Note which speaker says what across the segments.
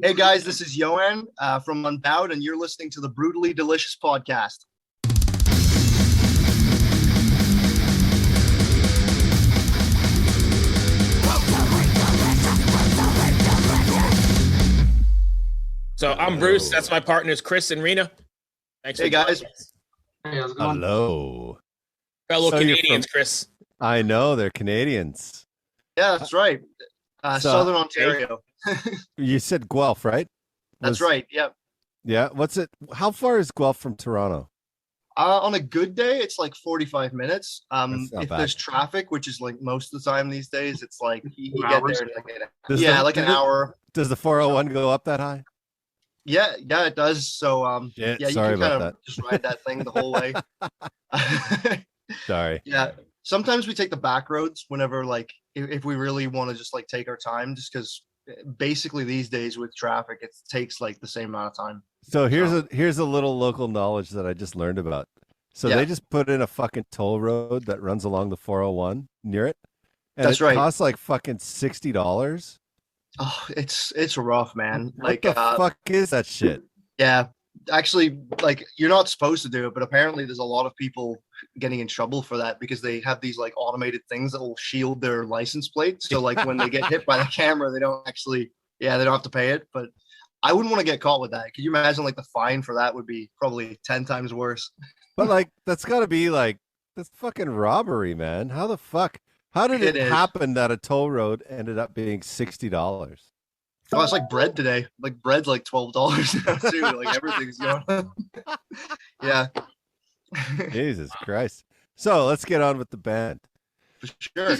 Speaker 1: Hey guys, this is Ioan from Unbowed, and you're listening to the Brutally Delicious podcast.
Speaker 2: So I'm Bruce. That's my partners, Chris and Rena. Thanks.
Speaker 1: Hey guys.
Speaker 3: Hey, how's it going?
Speaker 4: Hello.
Speaker 2: Fellow
Speaker 4: So you're
Speaker 2: Canadians,
Speaker 4: from-
Speaker 2: Chris.
Speaker 4: I know they're Canadians.
Speaker 1: Yeah, that's right. Southern Ontario.
Speaker 4: You said Guelph, right?
Speaker 1: That's right. Yeah.
Speaker 4: Yeah. What's it? How far is Guelph from Toronto?
Speaker 1: On a good day, it's like 45 minutes.
Speaker 4: That's not
Speaker 1: If
Speaker 4: bad.
Speaker 1: there's traffic, which is like most of the time these days, it's like you
Speaker 3: 2
Speaker 1: get
Speaker 3: hours?
Speaker 1: there in like
Speaker 4: Does
Speaker 1: an
Speaker 4: the-
Speaker 1: hour.
Speaker 4: Does the 401 go up that high?
Speaker 1: Yeah, it does. So
Speaker 4: Shit,
Speaker 1: yeah, you
Speaker 4: sorry
Speaker 1: can kind
Speaker 4: about
Speaker 1: of just ride that thing the whole way.
Speaker 4: Sorry.
Speaker 1: Yeah. Sometimes we take the back roads whenever like if we really want to just like take our time, just because basically these days with traffic it takes like the same amount of time.
Speaker 4: So here's a little local knowledge that I just learned about. So
Speaker 1: Yeah.
Speaker 4: they just put in a fucking toll road that runs along the 401 near it. And
Speaker 1: That's
Speaker 4: it
Speaker 1: right.
Speaker 4: costs like fucking $60.
Speaker 1: Oh, it's rough, man.
Speaker 4: What
Speaker 1: Like
Speaker 4: the fuck is that shit?
Speaker 1: yeah, actually, like you're not supposed to do it, but apparently there's a lot of people getting in trouble for that because they have these like automated things that will shield their license plate. So like when they get hit by the camera, they don't have to pay it. But I wouldn't want to get caught with that. Could you imagine like the fine for that would be probably 10 times worse?
Speaker 4: But like that's got to be like that's fucking robbery, man. How the fuck? How did
Speaker 1: It
Speaker 4: it
Speaker 1: is.
Speaker 4: happen that a toll road ended up being $60?
Speaker 1: Oh, it's like bread today. Like bread's like $12 now too. Like everything's going up. Yeah.
Speaker 4: Jesus Christ. So let's get on with the band.
Speaker 1: For sure.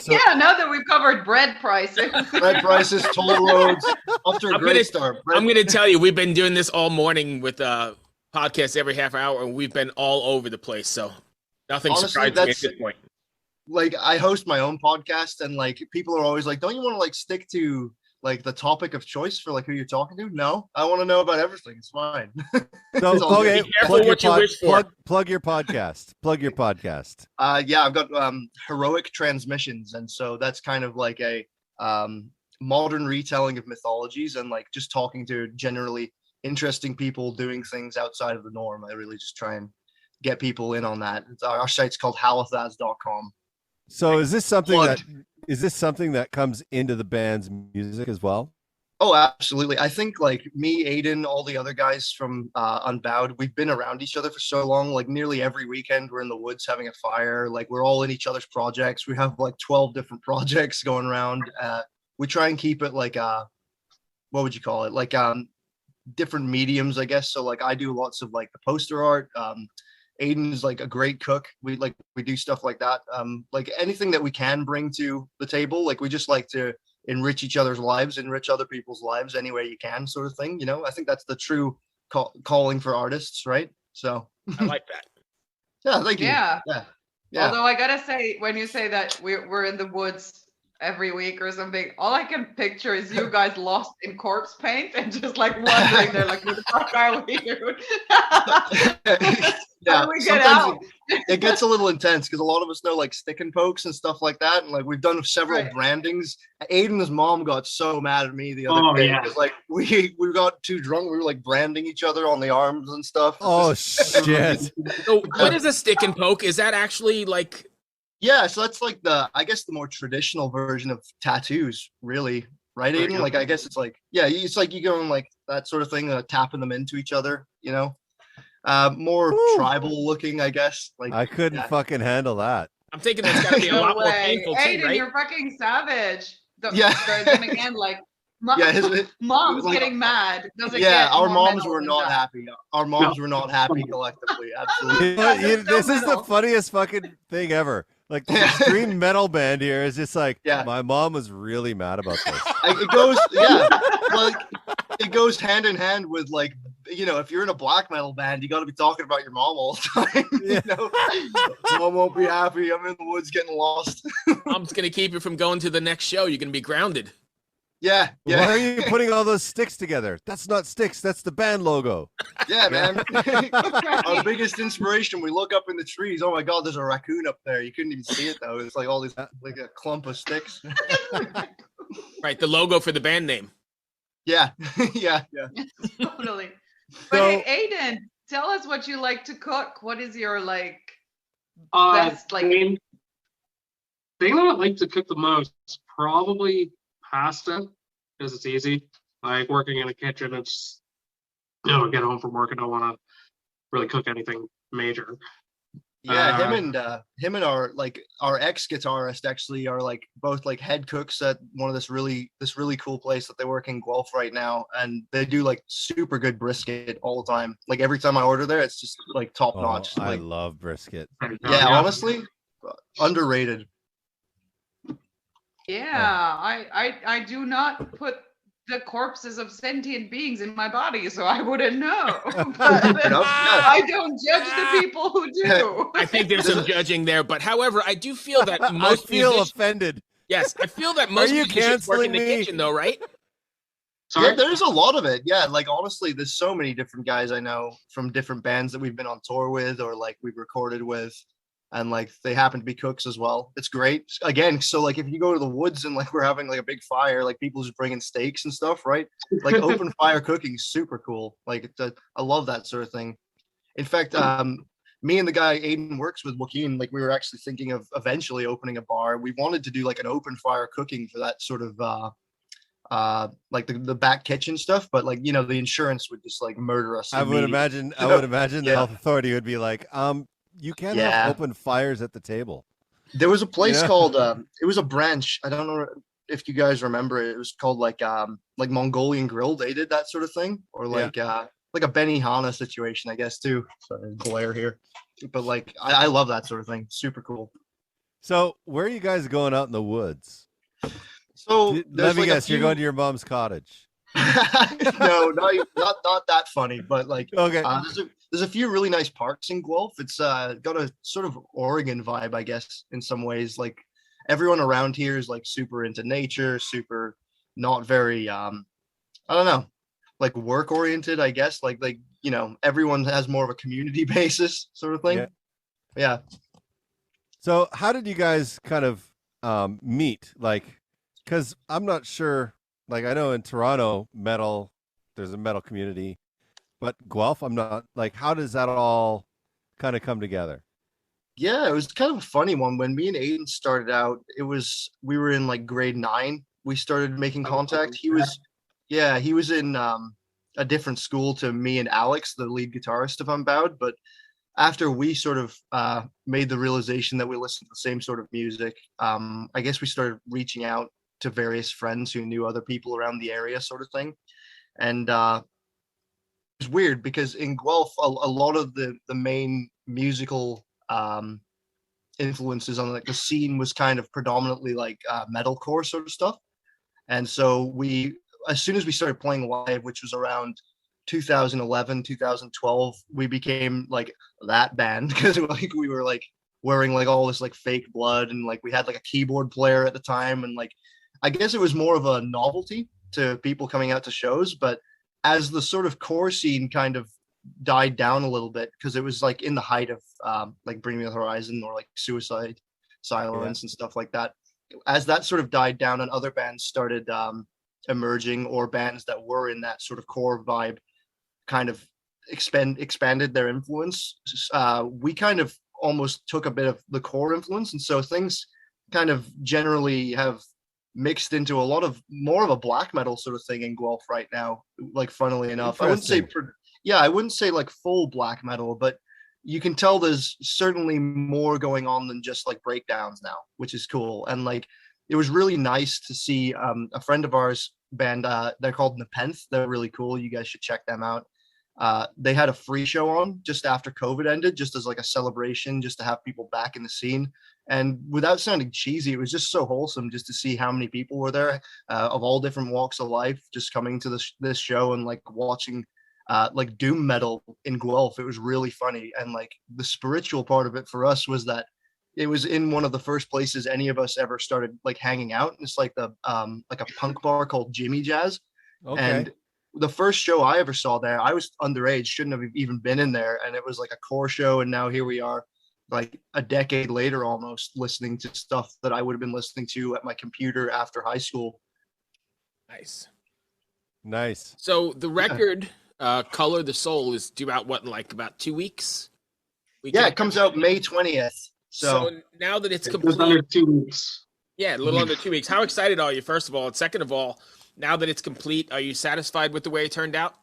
Speaker 3: Yeah, now that we've covered bread prices.
Speaker 1: Bread prices, toll roads, off to a
Speaker 2: I'm
Speaker 1: great
Speaker 2: gonna-
Speaker 1: start.
Speaker 2: I'm going to tell you, we've been doing this all morning with podcasts every half hour, and we've been all over the place. So nothing
Speaker 1: Honestly,
Speaker 2: surprising me at
Speaker 1: that's-
Speaker 2: this point.
Speaker 1: Like I host my own podcast, and like people are always like, "Don't you want to like stick to like the topic of choice for like who you're talking to?" No, I want to know about everything. It's fine.
Speaker 4: So
Speaker 1: It's all good.
Speaker 4: okay,
Speaker 2: Be careful what you wish for.
Speaker 4: plug your podcast. Plug your podcast.
Speaker 1: Yeah, I've got heroic transmissions, and so that's kind of like a modern retelling of mythologies, and like just talking to generally interesting people doing things outside of the norm. I really just try and get people in on that. Our site's called halathas.com.
Speaker 4: So is this something
Speaker 1: Plugged.
Speaker 4: that comes into the band's music as well?
Speaker 1: Oh, absolutely. I think like me, Aiden, all the other guys from Unbowed, we've been around each other for so long. Like nearly every weekend, we're in the woods having a fire. Like we're all in each other's projects. We have like 12 different projects going around. We try and keep it like what would you call it? Like different mediums, I guess. So like I do lots of like the poster art. Aiden is like a great cook. We do stuff like that. Like anything that we can bring to the table. Like we just like to enrich each other's lives, enrich other people's lives any way you can, sort of thing. You know, I think that's the true calling for artists, right? So
Speaker 2: I like that.
Speaker 1: yeah, thank you.
Speaker 3: Yeah.
Speaker 1: Yeah.
Speaker 3: Although I gotta say, when you say that we're in the woods every week or something, all I can picture is you guys lost in corpse paint and just like wandering there, like, where the fuck are we, dude? How do we get out?
Speaker 1: It gets a little intense because a lot of us know like stick and pokes and stuff like that, and like we've done several
Speaker 3: Right.
Speaker 1: brandings. Aiden's mom got so mad at me the other day because like we got too drunk. We were like branding each other on the arms and stuff.
Speaker 4: Oh shit.
Speaker 2: So what is a stick and poke? Is that actually like
Speaker 1: Yeah, so that's like I guess the more traditional version of tattoos, really, right, Aiden? Like I guess it's like it's like you going like that sort of thing, tapping them into each other, you know. More
Speaker 4: Woo.
Speaker 1: tribal looking, I guess. Like
Speaker 4: I couldn't
Speaker 1: yeah.
Speaker 4: fucking handle that.
Speaker 2: I'm thinking that's got to be a
Speaker 3: No
Speaker 2: lot more
Speaker 3: way.
Speaker 2: painful too,
Speaker 3: Aiden,
Speaker 2: right?
Speaker 3: you're fucking savage.
Speaker 1: Yeah.
Speaker 3: Then again, like,
Speaker 1: his
Speaker 3: mom's
Speaker 1: like-
Speaker 3: getting mad. Doesn't
Speaker 1: yeah,
Speaker 3: get
Speaker 1: our
Speaker 3: more
Speaker 1: moms
Speaker 3: metal
Speaker 1: were
Speaker 3: than
Speaker 1: not
Speaker 3: that.
Speaker 1: happy. Our moms were not happy collectively. Absolutely.
Speaker 4: You know,
Speaker 3: That's
Speaker 4: this
Speaker 3: so
Speaker 4: is the
Speaker 3: metal.
Speaker 4: funniest fucking thing ever. Like the extreme metal band here is just like,
Speaker 1: Yeah.
Speaker 4: my mom was really mad about this.
Speaker 1: It goes, yeah, like it goes hand in hand with like, you know, if you're in a black metal band, you got to be talking about your mom all the time.
Speaker 4: Yeah.
Speaker 1: You know, mom won't be happy. I'm in the woods getting lost.
Speaker 2: Mom's going to keep you from going to the next show. You're going to be grounded.
Speaker 1: Yeah,
Speaker 4: Why
Speaker 1: yeah,
Speaker 4: are you putting all those sticks together? That's not sticks. That's the band logo.
Speaker 1: yeah, man. Our biggest inspiration. We look up in the trees. Oh my God, there's a raccoon up there. You couldn't even see it though. It's like all these, like a clump of sticks.
Speaker 2: Right, the logo for the band name.
Speaker 1: Yeah, yeah, yeah.
Speaker 3: Totally. But
Speaker 4: So,
Speaker 3: hey, Aiden, tell us what you like to cook. What is your like best like?
Speaker 5: Thing that I like to cook the most, probably pasta, because it's easy. Like working in a kitchen, it's get home from work and don't want to really cook anything major.
Speaker 1: Yeah, him and our ex guitarist actually are like both like head cooks at one of this really cool place that they work in Guelph right now, and they do like super good brisket all the time. Like every time I order there, it's just like top notch.
Speaker 4: I
Speaker 1: Like
Speaker 4: love brisket.
Speaker 1: yeah, honestly, underrated.
Speaker 3: Yeah, I do not put the corpses of sentient beings in my body, so I wouldn't know. But I don't judge the people who do.
Speaker 2: I think there's some judging there, but however, I do feel that most
Speaker 4: I feel
Speaker 2: musicians,
Speaker 4: offended.
Speaker 2: yes, I feel that most
Speaker 4: you
Speaker 2: musicians work in the
Speaker 4: canceling me?
Speaker 2: kitchen, though, right?
Speaker 5: Sorry?
Speaker 1: Yeah, there's a lot of it. Yeah, like honestly, there's so many different guys I know from different bands that we've been on tour with or like we've recorded with, and like they happen to be cooks as well. It's great. Again, so like if you go to the woods and like we're having like a big fire, like people just bringing steaks and stuff, right? Like open fire cooking is super cool. Like I love that sort of thing. In fact, me and the guy Aiden works with, Joaquin, like we were actually thinking of eventually opening a bar. We wanted to do like an open fire cooking for that sort of like the back kitchen stuff, but like the insurance would just like murder us.
Speaker 4: I would imagine the
Speaker 1: Yeah.
Speaker 4: health authority would be like, you can't have open fires at the table.
Speaker 1: There was a place called it was a branch. I don't know if you guys remember it. It was called like Mongolian Grill. They did that sort of thing, or like a Benihana situation, I guess too. Sorry, glare here, but like I love that sort of thing. Super cool.
Speaker 4: So where are you guys going out in the woods?
Speaker 1: So
Speaker 4: let me guess, you're going to your mom's cottage.
Speaker 1: No, not that funny, but like
Speaker 4: Okay.
Speaker 1: there's a few really nice parks in Guelph. It's got a sort of Oregon vibe, I guess, in some ways. Like everyone around here is like super into nature, super not very I don't know, like work oriented, I guess. Like everyone has more of a community basis sort of thing. Yeah.
Speaker 4: So how did you guys kind of meet? Like, because I'm not sure. Like I know in Toronto, there's a metal community, but Guelph, I'm not. Like, how does that all kind of come together?
Speaker 1: Yeah, it was kind of a funny one. When me and Aiden started out, we were in like grade 9. We started making contact. He was in a different school to me and Alex, the lead guitarist of Unbowed. But after we sort of made the realization that we listened to the same sort of music, I guess we started reaching out to various friends who knew other people around the area, sort of thing. And it was weird because in Guelph, a lot of the main musical influences on like the scene was kind of predominantly like metalcore sort of stuff. And so as soon as we started playing live, which was around 2011, 2012, we became like that band because like we were like wearing like all this like fake blood, and like we had like a keyboard player at the time, and like I guess it was more of a novelty to people coming out to shows. But as the sort of core scene kind of died down a little bit, because it was like in the height of like Bring Me the Horizon or like Suicide Silence and stuff like that. As that sort of died down and other bands started emerging, or bands that were in that sort of core vibe kind of expanded their influence, we kind of almost took a bit of the core influence, and so things kind of generally have mixed into a lot of more of a black metal sort of thing in Guelph right now. Like funnily enough, I wouldn't say like full black metal, but you can tell there's certainly more going on than just like breakdowns now, which is cool. And like it was really nice to see a friend of ours band, they're called Nepenthe. They're really cool. You guys should check them out. They had a free show on just after COVID ended, just as like a celebration, just to have people back in the scene. And without sounding cheesy, it was just so wholesome just to see how many people were there of all different walks of life, just coming to this show and like watching like doom metal in Guelph. It was really funny. And like the spiritual part of it for us was that it was in one of the first places any of us ever started like hanging out. It's like like a punk bar called Jimmy Jazz.
Speaker 4: Okay.
Speaker 1: And the first show I ever saw there, I was underage, shouldn't have even been in there. And it was like a core show. And now here we are, like a decade later, almost listening to stuff that I would have been listening to at my computer after high school.
Speaker 2: Nice.
Speaker 4: Nice.
Speaker 2: So the record, Color the Soul, is due out in like about 2 weeks?
Speaker 1: Yeah, it comes out May 20th.
Speaker 2: So now that it's
Speaker 5: It
Speaker 2: complete,
Speaker 5: was under 2 weeks.
Speaker 2: yeah, a little under 2 weeks. How excited are you, first of all? And second of all, now that it's complete, are you satisfied with the way it turned out?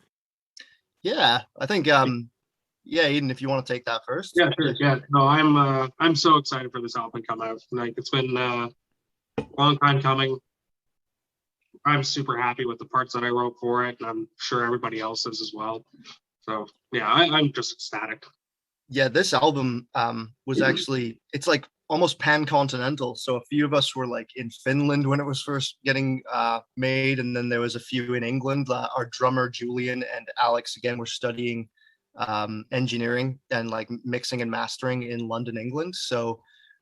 Speaker 1: Yeah, I think yeah, Aiden, if you want to take that first.
Speaker 5: Yeah, sure. Yeah, no, I'm so excited for this album to come out. Like, it's been a long time coming. I'm super happy with the parts that I wrote for it, and I'm sure everybody else is as well. So yeah, I'm just ecstatic.
Speaker 1: Yeah, this album was actually, it's like almost pan-continental. So a few of us were like in Finland when it was first getting made, and then there was a few in England. Our drummer Julian and Alex again were studying engineering and like mixing and mastering in London, England. So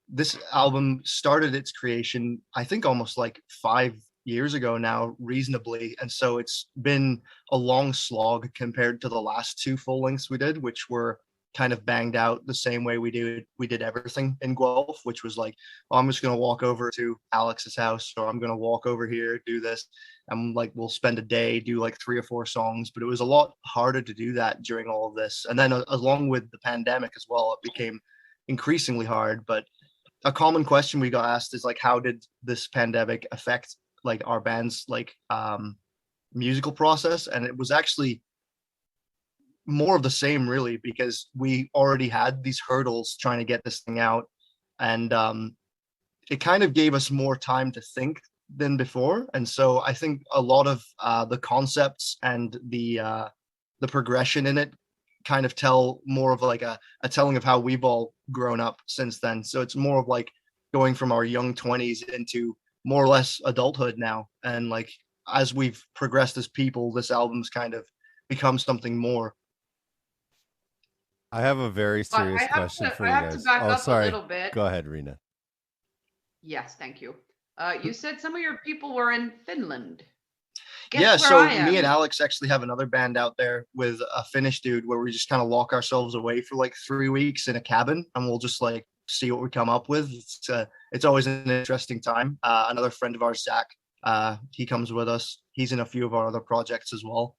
Speaker 1: this album started its creation, I think, almost like 5 years ago now, reasonably. And so it's been a long slog compared to the last two full lengths we did, which were kind of banged out the same way we did everything in Guelph, which was like, oh, I'm just going to walk over to Alex's house, or I'm going to walk over here, do this. And like, we'll spend a day, do like 3 or 4 songs, but it was a lot harder to do that during all of this. And then along with the pandemic as well, it became increasingly hard. But a common question we got asked is like, how did this pandemic affect like our band's like musical process? And it was actually more of the same, really, because we already had these hurdles trying to get this thing out, and it kind of gave us more time to think than before. And so I think a lot of the concepts and the progression in it kind of tell more of like a telling of how we've all grown up since then. So it's more of like going from our young 20s into more or less adulthood now, and like as we've progressed as people, this album's kind of become something more.
Speaker 4: I have a very serious question for you guys.
Speaker 3: I have to back up a little bit.
Speaker 4: Go ahead, Rena.
Speaker 3: Yes, thank you. You said some of your people were in Finland.
Speaker 1: Yeah, so me and Alex actually have another band out there with a Finnish dude where we just kind of lock ourselves away for like 3 weeks in a cabin, and we'll just like see what we come up with. It's always an interesting time. Another friend of ours, Zach, he comes with us. He's in a few of our other projects as well.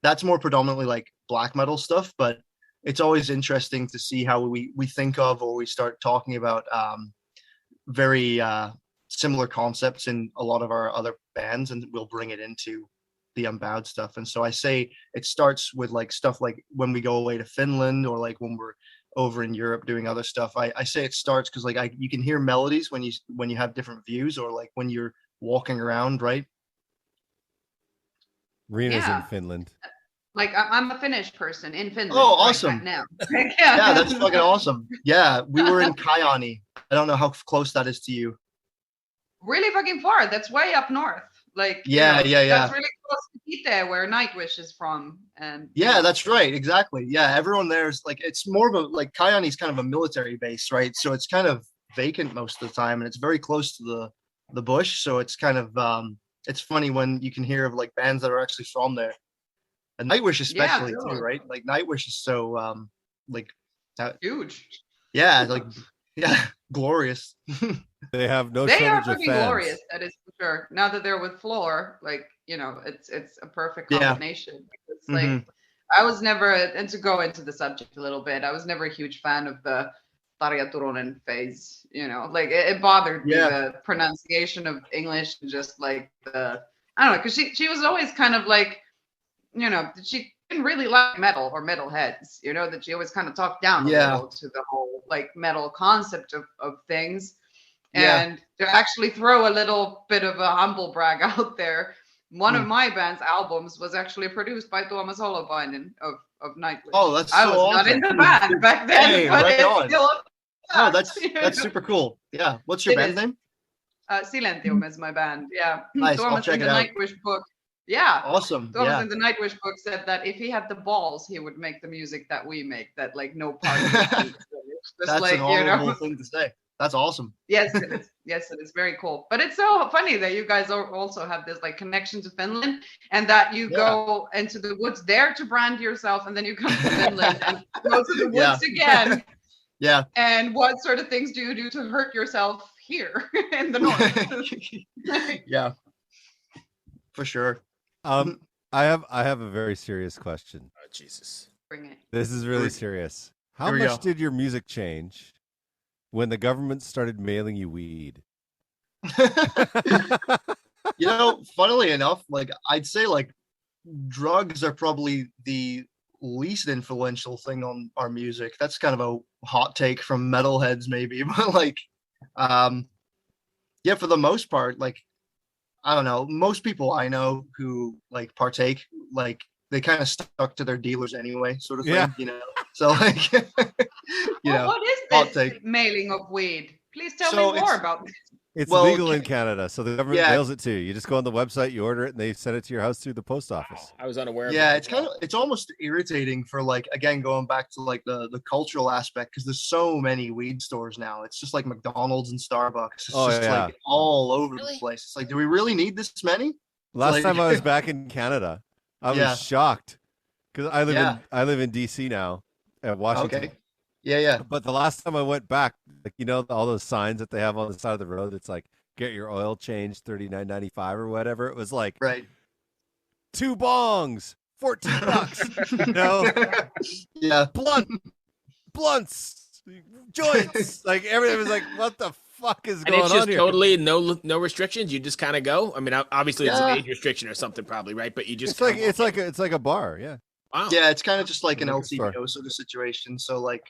Speaker 1: That's more predominantly like black metal stuff, but it's always interesting to see how we think of, or we start talking about very similar concepts in a lot of our other bands, and we'll bring it into the Unbowed stuff. And so I say it starts with like stuff like when we go away to Finland, or like when we're over in Europe doing other stuff. I say it starts because like you can hear melodies when you have different views, or like when you're walking around, right?
Speaker 4: Rena's in Finland.
Speaker 3: Like I'm a Finnish person in Finland.
Speaker 1: Oh, awesome!
Speaker 3: Right now.
Speaker 1: Yeah, that's fucking awesome. Yeah, we were in Kajaani. I don't know how close that is to you.
Speaker 3: Really fucking far. That's way up north. Like
Speaker 1: yeah.
Speaker 3: That's really close to Pite, where Nightwish is from. And
Speaker 1: yeah, that's right. Exactly. Yeah, everyone there's like, it's more of a like Kajaani's kind of a military base, right? So it's kind of vacant most of the time, and it's very close to the bush. So it's kind of it's funny when you can hear of like bands that are actually from there. And Nightwish especially too, right? Like Nightwish is so like
Speaker 3: huge.
Speaker 1: Yeah, like glorious.
Speaker 4: They have no
Speaker 3: they
Speaker 4: shortage
Speaker 3: are
Speaker 4: of
Speaker 3: fucking
Speaker 4: fans.
Speaker 3: glorious, that is for sure. Now that they're with Floor, like, it's a perfect combination. It's like I was never, and to go into the subject a little bit, I was never a huge fan of the Tarja Turunen phase, like it bothered me, the pronunciation of English, and just like I don't know, because she was always kind of like, she didn't really like metal or metalheads, that she always kind of talked down a little to the whole like metal concept of things. And to actually throw a little bit of a humble brag out there, one of my band's albums was actually produced by Tuomas Holopainen of Nightwish.
Speaker 1: Oh, that's
Speaker 3: I was not in the band back then.
Speaker 1: Hey,
Speaker 3: but
Speaker 1: right
Speaker 3: it's
Speaker 1: on.
Speaker 3: still
Speaker 1: Oh, that's super cool. Yeah. What's your band name?
Speaker 3: Silentium is my band. Yeah.
Speaker 1: Nice.
Speaker 3: Thomas
Speaker 1: I'll check
Speaker 3: in the
Speaker 1: it out.
Speaker 3: Nightwish book. Yeah.
Speaker 1: Awesome.
Speaker 3: Thomas in the Nightwish book said that if he had the balls, he would make the music that we make, that like no part of it.
Speaker 1: That's
Speaker 3: like,
Speaker 1: an honorable thing to say. That's awesome.
Speaker 3: Yes, it is. Yes, it is very cool. But it's so funny that you guys also have this like connection to Finland, and that you go into the woods there to brand yourself, and then you come to Finland and go to the woods again.
Speaker 1: Yeah.
Speaker 3: And what sort of things do you do to hurt yourself here in the north?
Speaker 1: Yeah, for sure.
Speaker 4: I have a very serious question.
Speaker 2: Oh, Jesus.
Speaker 3: Bring it.
Speaker 4: This is really serious. How
Speaker 1: Here we
Speaker 4: much
Speaker 1: go.
Speaker 4: did your music change when the government started mailing you weed?
Speaker 1: You know, funnily enough, like I'd say like drugs are probably the least influential thing on our music. That's kind of a hot take from metalheads maybe, but like yeah, for the most part, like I don't know, most people I know who like partake, like they kind of stuck to their dealers anyway, sort of thing,
Speaker 4: Yeah.
Speaker 1: you know. So like you know,
Speaker 3: What is
Speaker 1: hot
Speaker 3: this
Speaker 1: take.
Speaker 3: mailing of weed? Please tell
Speaker 1: So
Speaker 3: me more
Speaker 1: it's-
Speaker 3: about this.
Speaker 4: It's
Speaker 1: Well,
Speaker 4: legal in Canada, so the government
Speaker 1: yeah.
Speaker 4: mails it to you. You just go on the website, you order it, and they send it to your house through the post office.
Speaker 2: I was unaware of
Speaker 1: Yeah,
Speaker 2: it.
Speaker 1: it's kind of it's almost irritating for like again going back to like the cultural aspect because there's so many weed stores now. It's just like McDonald's and Starbucks. It's
Speaker 4: Oh,
Speaker 1: just
Speaker 4: yeah.
Speaker 1: like all over
Speaker 2: Really?
Speaker 1: the place. It's like, do we really need this many?
Speaker 4: Last
Speaker 1: Like-
Speaker 4: time I was back in Canada, I was
Speaker 1: Yeah.
Speaker 4: shocked because I live in DC now at Washington.
Speaker 1: Okay. Yeah.
Speaker 4: But the last time I went back, like all those signs that they have on the side of the road, it's like get your oil changed $39.95 or whatever. It was like
Speaker 1: Right.
Speaker 4: 2 bongs, $14.
Speaker 1: Yeah.
Speaker 4: Blunts, joints, like everything was like, what the fuck is
Speaker 2: And
Speaker 4: going
Speaker 2: it's
Speaker 4: on
Speaker 2: just
Speaker 4: here?
Speaker 2: totally no restrictions. You just kind of go. I mean, obviously it's
Speaker 1: Yeah.
Speaker 2: an age restriction or something, probably, right? But you just
Speaker 4: It's like a bar, yeah.
Speaker 2: wow.
Speaker 1: Yeah, it's kind of just like an
Speaker 4: Liquor store.
Speaker 1: LCBO sort of situation. So like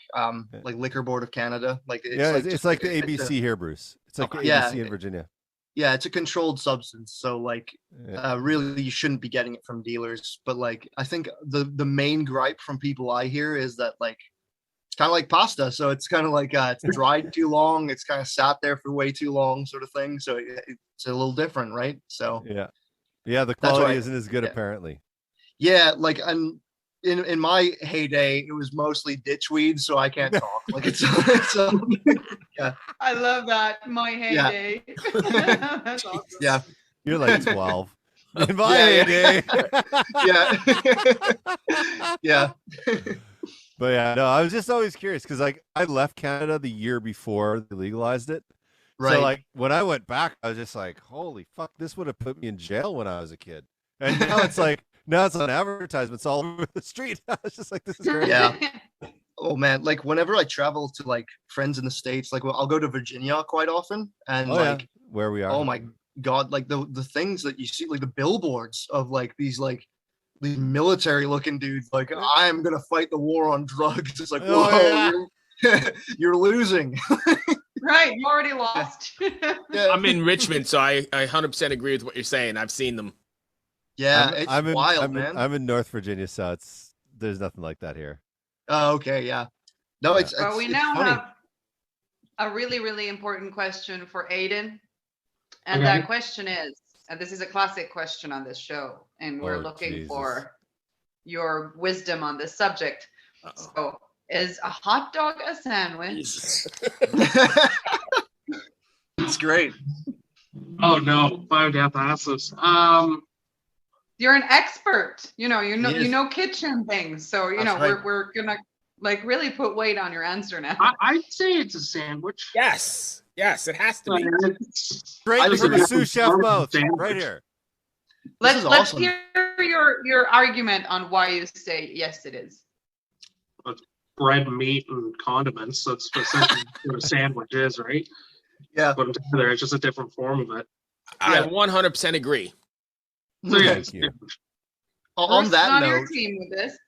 Speaker 1: Liquor Board of Canada, like
Speaker 4: It's like the ABC here, Bruce. It's like the
Speaker 1: Yeah.
Speaker 4: ABC in Virginia.
Speaker 1: Yeah, it's a controlled substance. So like
Speaker 4: Yeah.
Speaker 1: really you shouldn't be getting it from dealers. But like I think the main gripe from people I hear is that like it's kind of like pasta. So it's kind of like it's dried too long. It's kind of sat there for way too long, sort of thing. So it's a little different, right? So
Speaker 4: Yeah. Yeah, the
Speaker 1: That's
Speaker 4: quality
Speaker 1: why-
Speaker 4: isn't as good
Speaker 1: yeah.
Speaker 4: apparently.
Speaker 1: yeah, like in my heyday, it was mostly ditchweed, so I can't talk. Like it's
Speaker 3: I love that. My
Speaker 1: Yeah.
Speaker 3: heyday. That's awesome.
Speaker 1: yeah,
Speaker 4: You're like 12. In my
Speaker 1: Yeah,
Speaker 4: heyday.
Speaker 1: yeah, yeah.
Speaker 4: But yeah, no, I was just always curious because like I left Canada the year before they legalized it.
Speaker 1: Right.
Speaker 4: So like when I went back, I was just like, holy fuck, this would have put me in jail when I was a kid. And now it's like now it's on advertisements all over the street. I was just like, this is great.
Speaker 1: Yeah. Oh man, like whenever I travel to like friends in the States, like I'll go to Virginia quite often, and
Speaker 4: Oh
Speaker 1: like
Speaker 4: yeah, where we are.
Speaker 1: oh my god, like the things that you see, like the billboards of like these military looking dudes, like I'm gonna fight the war on drugs. It's like,
Speaker 4: Oh,
Speaker 1: whoa, you're losing.
Speaker 3: Right, you already lost.
Speaker 1: Yeah,
Speaker 2: I'm in Richmond, so I 100% agree with what you're saying. I've seen them.
Speaker 1: yeah, it's wild, man.
Speaker 4: I'm in North Virginia, so there's nothing like that here.
Speaker 1: Oh, okay, yeah. No, it's
Speaker 3: But we
Speaker 1: it's
Speaker 3: now
Speaker 1: funny.
Speaker 3: have a really, really important question for Aiden. And
Speaker 5: Okay.
Speaker 3: that question is, and this is a classic question on this show, and we're
Speaker 4: Oh,
Speaker 3: looking
Speaker 4: Jesus.
Speaker 3: for your wisdom on this subject.
Speaker 2: Uh-oh.
Speaker 3: So, is a hot dog a sandwich?
Speaker 2: Jesus.
Speaker 1: It's great.
Speaker 5: Oh no, I would have to ask this.
Speaker 3: You're an expert. You
Speaker 1: Yes.
Speaker 3: know kitchen things. So,
Speaker 1: That's
Speaker 3: know,
Speaker 1: right.
Speaker 3: we're gonna like really put weight on your answer now.
Speaker 5: I'd say it's a sandwich.
Speaker 2: Yes, it has to
Speaker 5: But
Speaker 2: be.
Speaker 5: it's-
Speaker 4: Straight
Speaker 1: I
Speaker 4: from
Speaker 1: think
Speaker 4: the
Speaker 1: it's
Speaker 4: sous chef
Speaker 5: a
Speaker 4: mouth,
Speaker 5: sandwich.
Speaker 4: right here.
Speaker 1: This is
Speaker 3: Let's
Speaker 1: awesome.
Speaker 3: hear your argument on why you say yes, it is.
Speaker 5: bread, meat, and condiments. That's essentially what a sandwich is, right?
Speaker 1: Yeah.
Speaker 5: Put them together. It's just a different form of it.
Speaker 2: I
Speaker 1: Yeah.
Speaker 2: 100% agree.
Speaker 5: So yeah,
Speaker 4: Thank
Speaker 5: it's a
Speaker 4: you.
Speaker 5: sandwich.
Speaker 1: On
Speaker 3: Bruce,
Speaker 1: that
Speaker 3: on your
Speaker 1: note,
Speaker 3: team with this.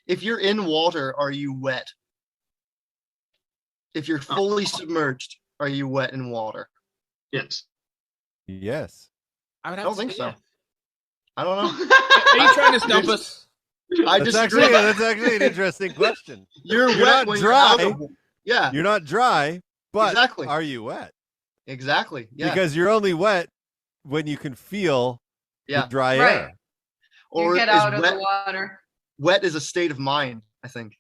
Speaker 1: if you're in water, are you wet? If you're fully submerged, are you wet in water?
Speaker 5: Yes.
Speaker 4: Yes.
Speaker 2: I would have
Speaker 1: I don't
Speaker 2: to
Speaker 1: think
Speaker 2: say
Speaker 1: so.
Speaker 2: yeah.
Speaker 1: I don't know.
Speaker 2: Are you trying to stump us?
Speaker 1: I
Speaker 4: That's
Speaker 1: disagree.
Speaker 4: actually an interesting question.
Speaker 1: You're
Speaker 4: You're
Speaker 1: wet
Speaker 4: not
Speaker 1: when
Speaker 4: dry.
Speaker 1: you're out of, yeah,
Speaker 4: You're not dry, but
Speaker 1: Exactly.
Speaker 4: are you wet?
Speaker 1: exactly. Yeah.
Speaker 4: Because you're only wet when you can feel
Speaker 1: Yeah.
Speaker 4: the dry
Speaker 3: Right.
Speaker 4: air.
Speaker 3: You
Speaker 1: Or
Speaker 3: get
Speaker 1: is
Speaker 3: out of
Speaker 1: wet,
Speaker 3: the water.
Speaker 1: wet is a state of mind, I think.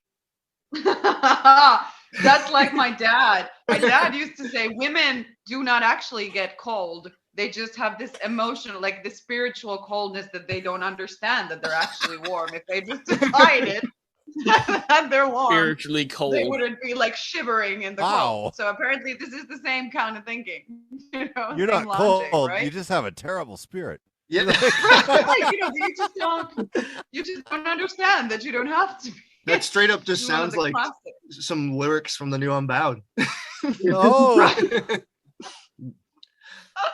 Speaker 3: That's like my dad. My dad used to say women do not actually get cold. They just have this emotional, like the spiritual coldness that they don't understand that they're actually warm. If they just decided that they're warm,
Speaker 2: Spiritually cold.
Speaker 3: they wouldn't be like shivering in the
Speaker 4: Wow.
Speaker 3: cold. So apparently this is the same kind of thinking.
Speaker 4: You're
Speaker 3: same
Speaker 4: not cold.
Speaker 3: logic, right?
Speaker 4: You just have a terrible spirit.
Speaker 1: Yeah.
Speaker 3: Like, you just don't understand that you don't have to be.
Speaker 1: That straight up just
Speaker 3: One of
Speaker 1: sounds
Speaker 3: the
Speaker 1: like
Speaker 3: classics.
Speaker 1: some lyrics from the new Unbowed.
Speaker 4: Oh,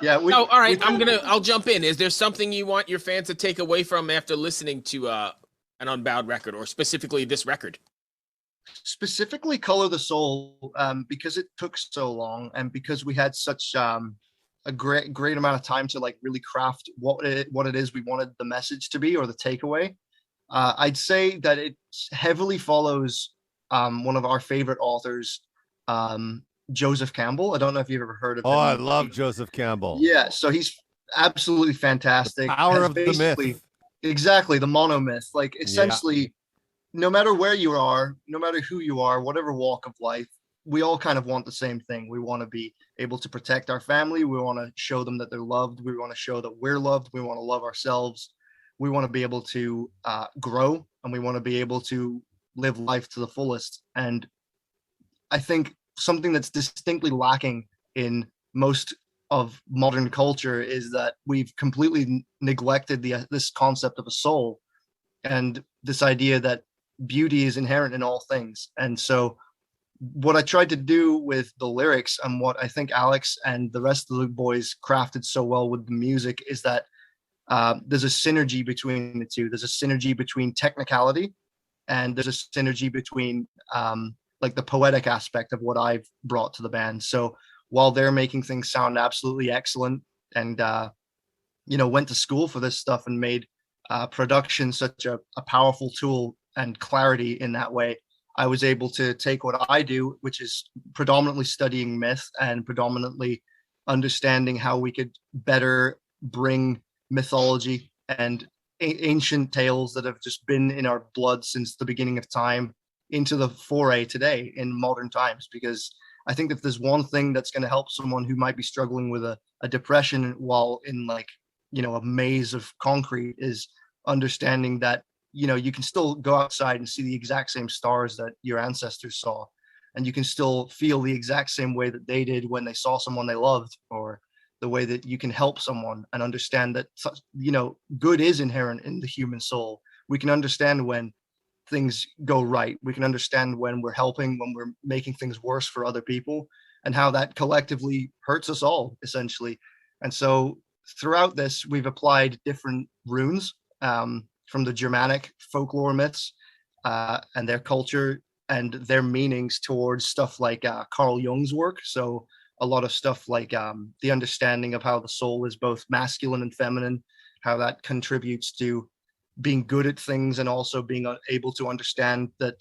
Speaker 1: Yeah.
Speaker 2: Oh, all right. I'll jump in. Is there something you want your fans to take away from after listening to an Unbowed record, or specifically this record?
Speaker 1: Specifically Color the Soul, because it took so long and because we had such a great amount of time to like really craft what it is we wanted the message to be, or the takeaway. I'd say that it heavily follows one of our favorite authors, Joseph Campbell. I don't know if you've ever heard of him.
Speaker 4: oh, I love Joseph Campbell.
Speaker 1: Yeah, so he's absolutely fantastic.
Speaker 4: The power
Speaker 1: Has
Speaker 4: of the
Speaker 1: basically-
Speaker 4: myth.
Speaker 1: Exactly, the monomyth. Like essentially, no matter where you are, no matter who you are, whatever walk of life, we all kind of want the same thing. We want to be able to protect our family. We want to show them that they're loved. We want to show that we're loved. We want to love ourselves. We want to be able to grow, and we want to be able to live life to the fullest. And I think something that's distinctly lacking in most of modern culture is that we've completely neglected this concept of a soul, and this idea that beauty is inherent in all things. And so what I tried to do with the lyrics, and what I think Alex and the rest of the boys crafted so well with the music, is that there's a synergy between the two. There's a synergy between technicality, and there's a synergy between like the poetic aspect of what I've brought to the band. So while they're making things sound absolutely excellent, and went to school for this stuff and made production such a powerful tool and clarity in that way, I was able to take what I do, which is predominantly studying myth and predominantly understanding how we could better bring mythology and ancient tales that have just been in our blood since the beginning of time into the foray today in modern times. Because I think if there's one thing that's going to help someone who might be struggling with a depression while in a maze of concrete, is understanding that you can still go outside and see the exact same stars that your ancestors saw, and you can still feel the exact same way that they did when they saw someone they loved, or the way that you can help someone, and understand that good is inherent in the human soul. We can understand when things go right. We can understand when we're helping, when we're making things worse for other people, and how that collectively hurts us all, essentially. And so throughout this, we've applied different runes from the Germanic folklore myths and their culture and their meanings towards stuff like Carl Jung's work. So a lot of stuff like the understanding of how the soul is both masculine and feminine, how that contributes to being good at things, and also being able to understand that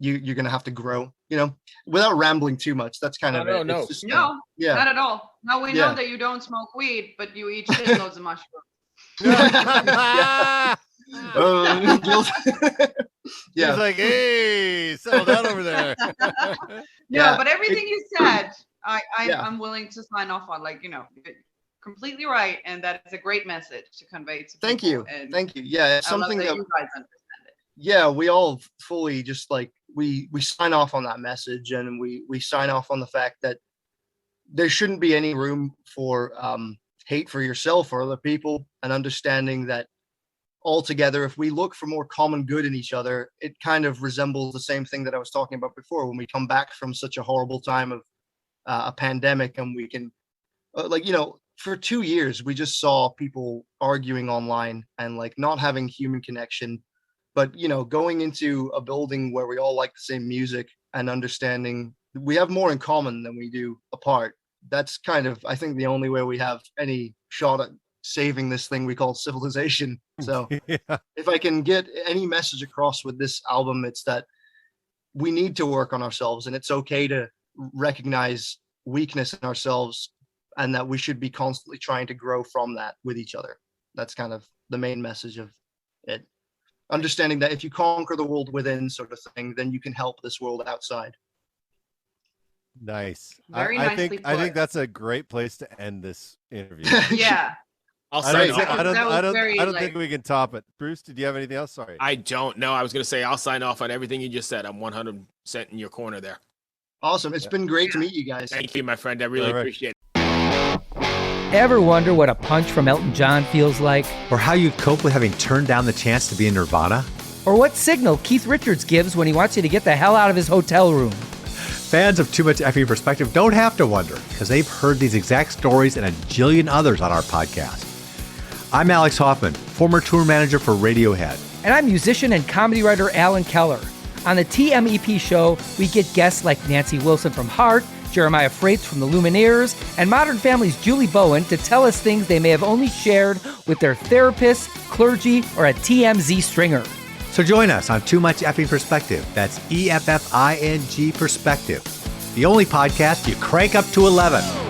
Speaker 1: you're going to have to grow, without rambling too much. That's kind of it.
Speaker 2: No,
Speaker 1: just,
Speaker 3: no,
Speaker 1: yeah.
Speaker 3: not at all. Now we know that you don't smoke weed, but you eat shitloads of mushrooms.
Speaker 1: Yeah.
Speaker 4: He's like, hey, settle down over there.
Speaker 3: No, but everything you said, I'm willing to sign off on. Completely right, and that is a great message to convey to people.
Speaker 1: Thank you. Yeah, it's something that
Speaker 3: you guys understand it.
Speaker 1: Yeah, we all fully just we sign off on that message, and we sign off on the fact that there shouldn't be any room for hate for yourself or other people, and understanding that altogether, if we look for more common good in each other, it kind of resembles the same thing that I was talking about before. When we come back from such a horrible time of a pandemic, and we can for 2 years, we just saw people arguing online and not having human connection. But, going into a building where we all like the same music and understanding we have more in common than we do apart. That's kind of, I think, the only way we have any shot at saving this thing we call civilization. So if I can get any message across with this album, it's that we need to work on ourselves, and it's okay to recognize weakness in ourselves, and that we should be constantly trying to grow from that with each other. That's kind of the main message of it. Understanding that if you conquer the world within, sort of thing, then you can help this world outside.
Speaker 4: Nice.
Speaker 3: Very
Speaker 4: I
Speaker 3: nicely
Speaker 4: think
Speaker 3: put.
Speaker 4: I think that's a great place to end this interview.
Speaker 3: Yeah.
Speaker 2: I'll sign off.
Speaker 4: I don't
Speaker 3: very,
Speaker 4: think we can top it. Bruce, did you have anything else? Sorry.
Speaker 2: I don't know. I was going to say I'll sign off on everything you just said. I'm 100% in your corner there.
Speaker 1: Awesome. It's been great to meet you guys.
Speaker 2: Thank you, my friend. I really appreciate it.
Speaker 6: Ever wonder what a punch from Elton John feels like?
Speaker 7: Or how you'd cope with having turned down the chance to be in Nirvana?
Speaker 6: Or what signal Keith Richards gives when he wants you to get the hell out of his hotel room?
Speaker 7: Fans of Too Much Effing Perspective don't have to wonder, because they've heard these exact stories and a jillion others on our podcast. I'm Alex Hoffman, former tour manager for Radiohead.
Speaker 6: And I'm musician and comedy writer Alan Keller. On the TMEP show, we get guests like Nancy Wilson from Heart, Jeremiah Frates from the Lumineers, and Modern Family's Julie Bowen to tell us things they may have only shared with their therapist, clergy, or a TMZ stringer.
Speaker 7: So join us on Too Much Effing Perspective. That's EFFING Perspective. The only podcast you crank up to 11.